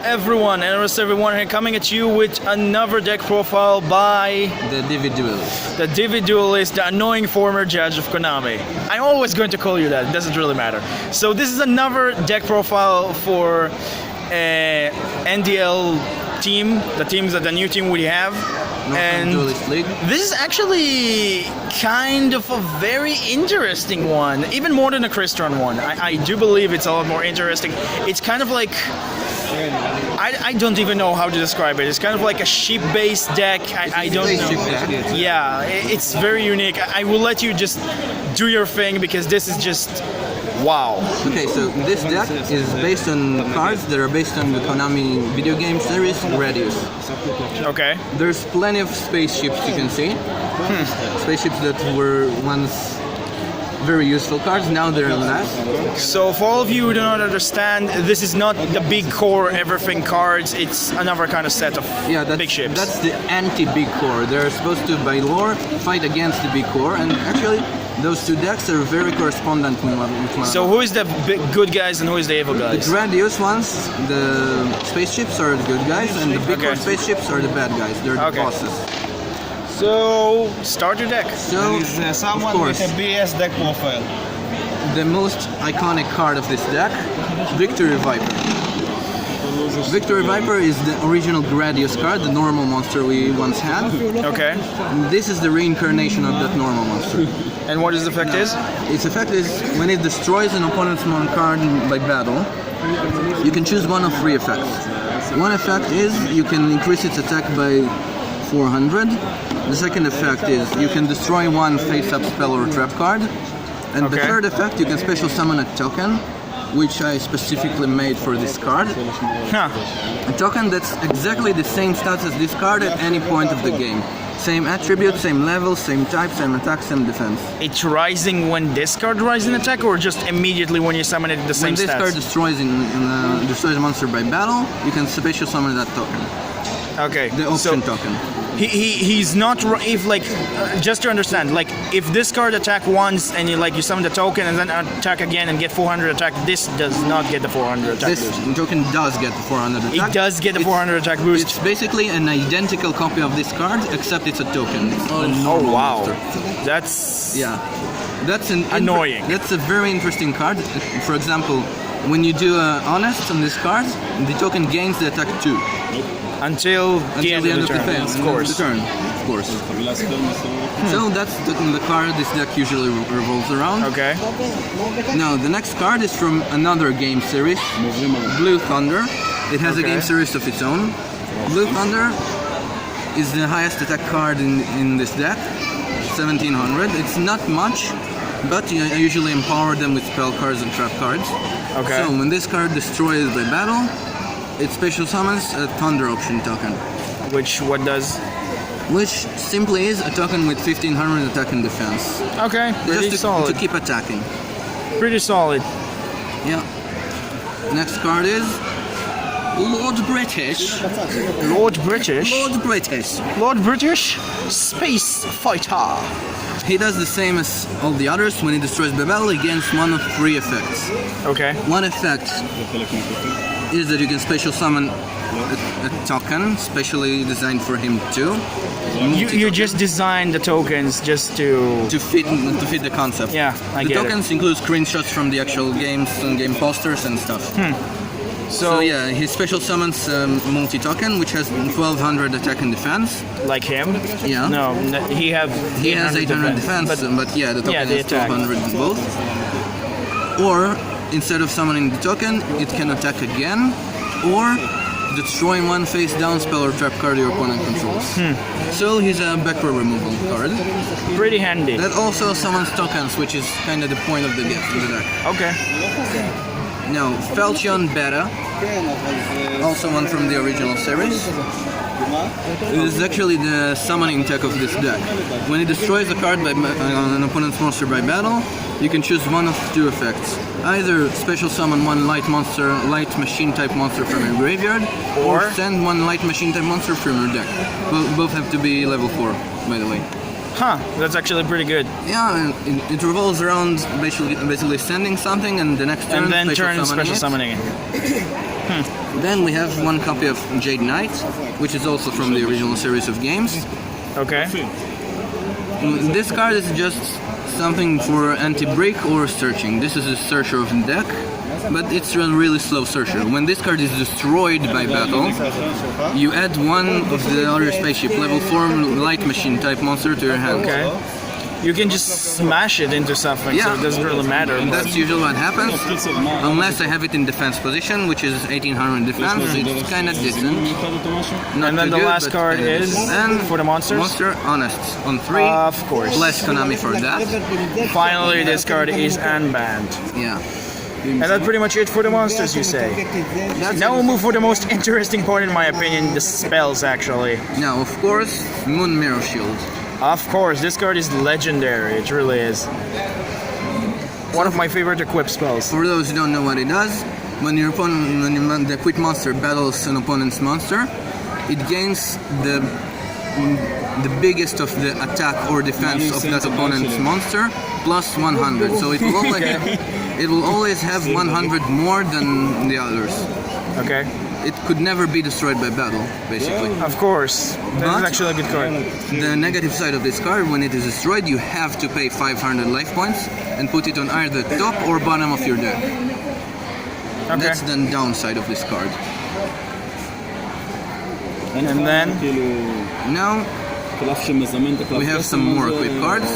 everyone, Analyst everyone here, coming at you with another deck profile by TheDVDuelist. the TheDVDuelist, the annoying former judge of Konami. I'm always going to call you that, it doesn't really matter. So this is another deck profile for NDL team, the new team we have. And Duelist League. this is actually kind of a very interesting one, even more than a Crystron one. I do believe it's a lot more interesting. It's kind of like, I don't even know how to describe it. It's kind of like a ship-based deck. I don't know. Yeah, it's very unique. I will let you just do your thing because this is just wow. Okay, so this deck is based on cards that are based on the Konami video game series Gradius. Okay. There's plenty of spaceships you can see. Spaceships that were once very useful cards, now they're less. So for all of you who do not understand, this is not the big core everything cards, it's another kind of set of big ships. That's the anti-big core. They're supposed to, by lore, fight against the big core, and actually those two decks are very correspondent with one another. So who is the big good guys and who is the evil guys? The Gradius ones, the spaceships are the good guys, and the big core spaceships are the bad guys. They're the bosses. So, start your deck. So, There is someone with a BS deck profile. the most iconic card of this deck, Victory Viper. Victory Viper is the original Gradius card, the normal monster we once had. Okay. This is the reincarnation of that normal monster. And what its effect is? Its effect is when it destroys an opponent's mon card by battle, you can choose one of three effects. One effect is you can increase its attack by 400. The second effect is you can destroy one face-up spell or trap card. And the third effect, you can special summon a token, which I specifically made for this card. A token that's exactly the same stats as this card at any point of the game. Same attribute, same level, same type, same attack, same defense. It's rising when this card rises in attack or just immediately when you summon it the same stats? When this card destroys a monster by battle, you can special summon that token. Okay. The option token. He's not if like just to understand, like if this card attack once and you summon the token and then attack again and get 400 attack, this does not get the 400 attack this boost. Token does get the 400 attack. It does get the 400 attack boost. It's basically an identical copy of this card except it's a token. It's a normal wow. monster. That's That's annoying. That's a very interesting card. For example, when you do honest on this card, the token gains the attack 2. Until the end of the turn, phase, of course. Of course. So that's the card this deck usually revolves around. Okay. Now the next card is from another game series, Blue Thunder. It has a game series of its own. Blue Thunder is the highest attack card in this deck, 1700. It's not much, but I usually empower them with spell cards and trap cards. Okay. So when this card destroys by battle, it special summons a Thunder option token. What does? Which simply is a token with 1500 attack and defense. Okay, pretty solid. To keep attacking. Pretty solid. Yeah. Next card is Lord British. Lord British? Lord British. Lord British Space Fighter. He does the same as all the others. When he destroys by battle, he gains one of three effects. Okay. One effect is that you can special summon a token, specially designed for him too. You just designed the tokens just to fit the concept. Yeah, I get it. The tokens include screenshots from the actual games and game posters and stuff. So yeah, he special summons multi token, which has 1200 attack and defense. Like him? Yeah. No, he has 800 defense, but yeah, the token has 1200 both. Or instead of summoning the token, it can attack again, or destroy one face down spell or trap card your opponent controls. So he's a backward removal card. Pretty handy. That also summons tokens, which is kind of the point of the deck. Okay. Now, Falchion Beta, also one from the original series. This is actually the summoning tech of this deck. When it destroys a card by an opponent's monster by battle, you can choose one of two effects. Either special summon one light machine type monster from your graveyard, or send one light machine type monster from your deck. Both have to be level 4, by the way. Huh, that's actually pretty good. Yeah, and it revolves around basically sending something, and the next turn And then turn special it. summoning it. Then we have one copy of Jade Knight, which is also from the original series of games. Okay. This card is just something for anti-break or searching. This is a searcher of the deck, but it's a really slow searcher. When this card is destroyed by battle, you add one of the other spaceship level 4 light machine type monster to your hand. Okay. You can just smash it into something, so it doesn't really matter. That's usually what happens, unless I have it in defense position, which is 1800 defense. It's kind of decent. Not And then too the good, last but card kinda is decent. for the monsters? Monster Honest on 3. Of course. Less Konami for that. Finally, this card is unbanned. Yeah. And that's pretty much it for the monsters, you say? Now we'll move for the most interesting part, in my opinion, the spells, actually. Now, of course, Moon Mirror Shield. Of course, this card is legendary. It really is. One of my favorite equip spells. For those who don't know what it does, when the equipped monster battles an opponent's monster, it gains the biggest of the attack or defense of that opponent's monster plus 100. So it will always have 100 more than the others. Okay. It could never be destroyed by battle, basically. Of course. That's But actually a good card. the negative side of this card, when it is destroyed, you have to pay 500 life points and put it on either top or bottom of your deck. Okay. That's the downside of this card. And then Now, we have some more equipped cards.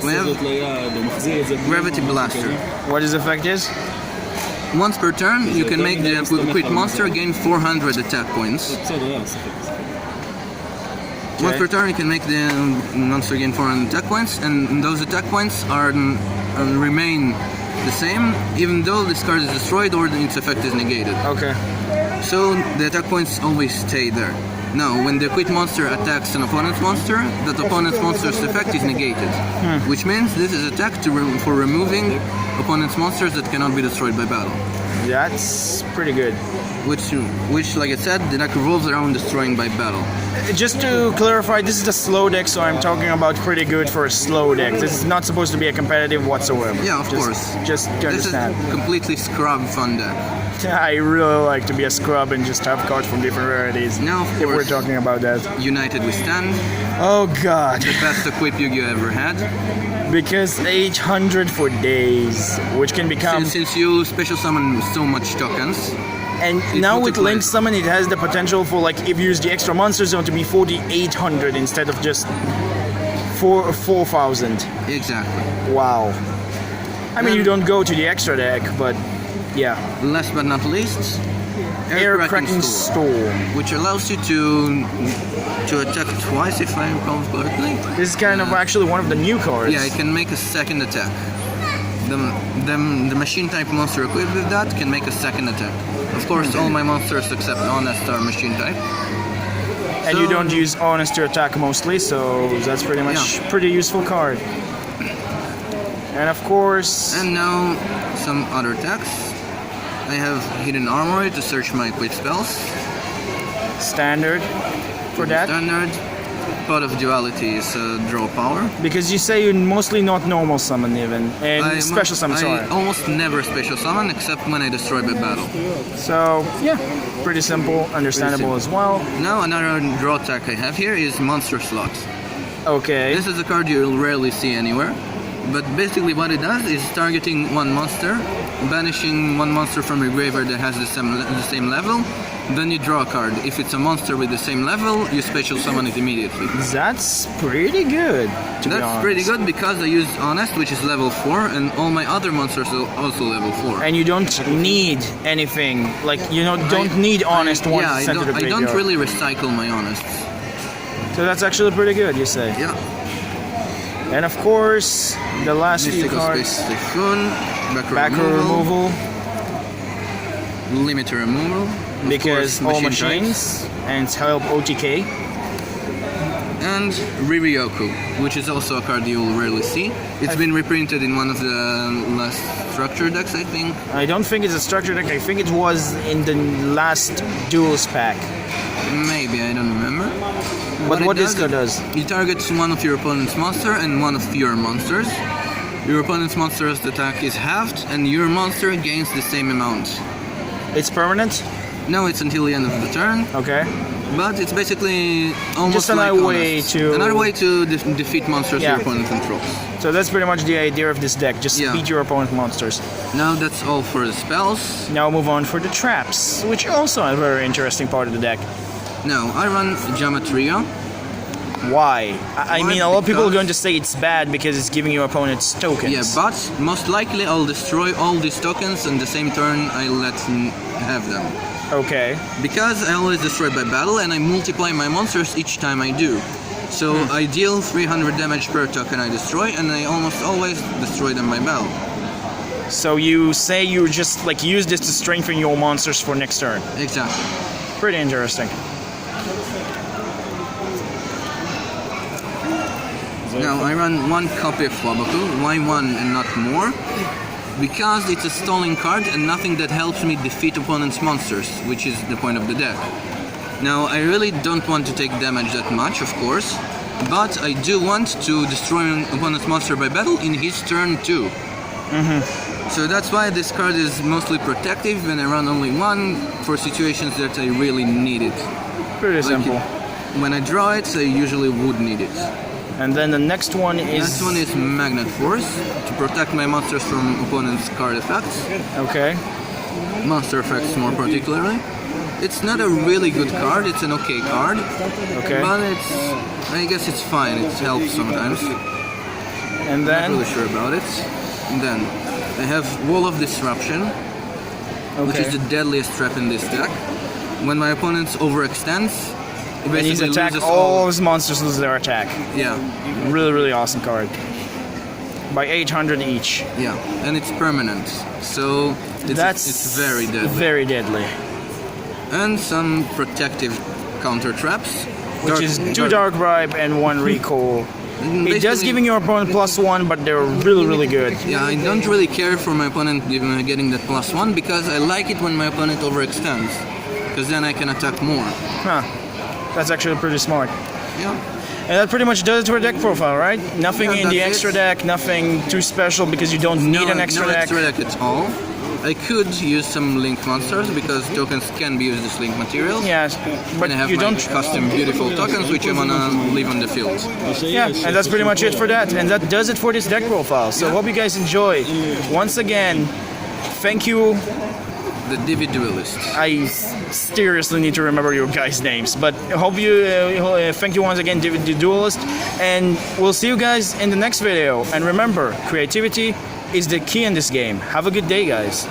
We have Gravity Blaster. what his effect is? Once per turn, you can make the equipped monster gain 400 attack points. Once per turn, you can make the monster gain 400 attack points, and those attack points remain the same, even though this card is destroyed or its effect is negated. Okay. So the attack points always stay there. Now, when the equipped monster attacks an opponent's monster, that opponent's monster's effect is negated, which means this is attack for removing opponent's monsters that cannot be destroyed by battle. That's pretty good. Which, like I said, the deck revolves around destroying by battle. Just to clarify, this is a slow deck, so I'm talking about pretty good for a slow deck. This is not supposed to be a competitive whatsoever. Yeah, of course. Just to This is understand. completely scrub fun deck. I really like to be a scrub and just have cards from different rarities. Now, of If we're course, talking about that. United We Stand, Oh god. the best equip Yu-Gi-Oh ever had. Because 800 for days, which can become... Since you special summon so much tokens, And it now with multiplies. Link Summon, it has the potential for, like, if you use the extra monster zone to be 4,800 instead of just 4,000. exactly. Wow. I mean, you don't go to the extra deck, but yeah. Last but not least, Air Cracking Storm. which allows you to attack twice, if I recall correctly. This is kind of actually one of the new cards. Yeah, it can make a second attack. The machine type monster equipped with that can make a second attack. Of course, all my monsters except Honest are machine type. And you So- don't use Honest to attack mostly, so that's pretty much pretty useful card. And of course, And now some other attacks. I have Hidden Armory to search my equipped spells. standard for that. Standard. Pot of Duality is draw power. Because you say you mostly not normal summon even, and special summon, I sorry. almost never special summon except when I destroy by battle. So, yeah, pretty simple, understandable as well. Now another draw attack I have here is Monster Slot. Okay. This is a card you'll rarely see anywhere, but basically what it does is targeting one monster, banishing one monster from your graveyard that has the same level, then you draw a card. If it's a monster with the same level, you special summon it immediately. That's pretty good, to be That's honest. pretty good because I use Honest, which is level 4, and all my other monsters are also level 4. And you don't need anything, like, you know, don't need Honest once Yeah, it's sent to the I graveyard. don't really recycle my Honests. So that's actually pretty good, you say. Yeah. And of course, the last few Mystical cards, Space Typhoon, backer removal, Limiter removal, of because course, all machine machines, and help OTK. and Riryoku, which is also a card you'll rarely see. It's been reprinted in one of the last structure decks, I think. I don't think it's a structure deck, I think it was in the last Duels pack. Maybe, I don't remember. But what this it card does? It targets one of your opponent's monster and one of your monsters. Your opponent's monster's attack is halved, and your monster gains the same amount. It's permanent? No, it's until the end of the turn, Okay. but it's basically almost Just another like way Honest. to- Another way to defeat monsters Yeah. your opponent controls. So that's pretty much the idea of this deck. Just Yeah. beat your opponent monsters. Now that's all for the spells. Now move on for the traps, which also are a very interesting part of the deck. Now I run Geometria. Why? I Why? mean, a lot of people are Because- going to say it's bad because it's giving your opponents tokens. Yeah, but most likely I'll destroy all these tokens and the same turn I let him have them. Okay. Because I always destroy by battle and I multiply my monsters each time I do. So I deal 300 damage per token I destroy, and I almost always destroy them by battle. So you say you just like use this to strengthen your monsters for next turn. Exactly. Pretty interesting. Now I run one copy of Wabaku. Why one and not more? Because it's a stalling card and nothing that helps me defeat opponent's monsters, which is the point of the deck. Now I really don't want to take damage that much, of course, but I do want to destroy an opponent's monster by battle in his turn too. So that's why this card is mostly protective, and I run only one for situations that I really need it. Pretty simple. When I draw it, I usually would need it. And then the next one is... Next one is Magnet Force, to protect my monsters from opponent's card effects. Okay. Monster effects more particularly. It's not a really good card, it's an okay card. Okay. But I guess it's fine, it helps sometimes. And Not then... really sure about it. And then I have Wall of Disruption, which Okay. is the deadliest trap in this deck. When my opponent overextends, he And he's basically attack, loses all his monsters lose their attack. Yeah, Really, really awesome card. By 800 each. yeah, and it's permanent, so it's very deadly. Very deadly. And some protective counter traps, Which is 2 Dark Bribe and 1 Recall. It does Basically- giving your opponent +1, but they're really, really good. Yeah, I don't really care for my opponent getting that +1 because I like it when my opponent overextends, because then I can attack more. Huh. That's actually pretty smart. Yeah. And that pretty much does it to a deck profile, right? Nothing Yeah, in the that's extra it. deck, nothing too special because you don't need an extra no deck. extra deck at all. I could use some link monsters because tokens can be used as link materials. Yes, but And I have you my don't. custom beautiful tokens which I'm gonna leave on the field. Yeah, and that's pretty much it for that. And that does it for this deck profile. So hope you guys enjoy. Once again, thank you. The TheDVDuelist. I seriously need to remember your guys' names, but hope you. Thank you once again, TheDVDuelist, and we'll see you guys in the next video. And remember, creativity is the key in this game. Have a good day, guys.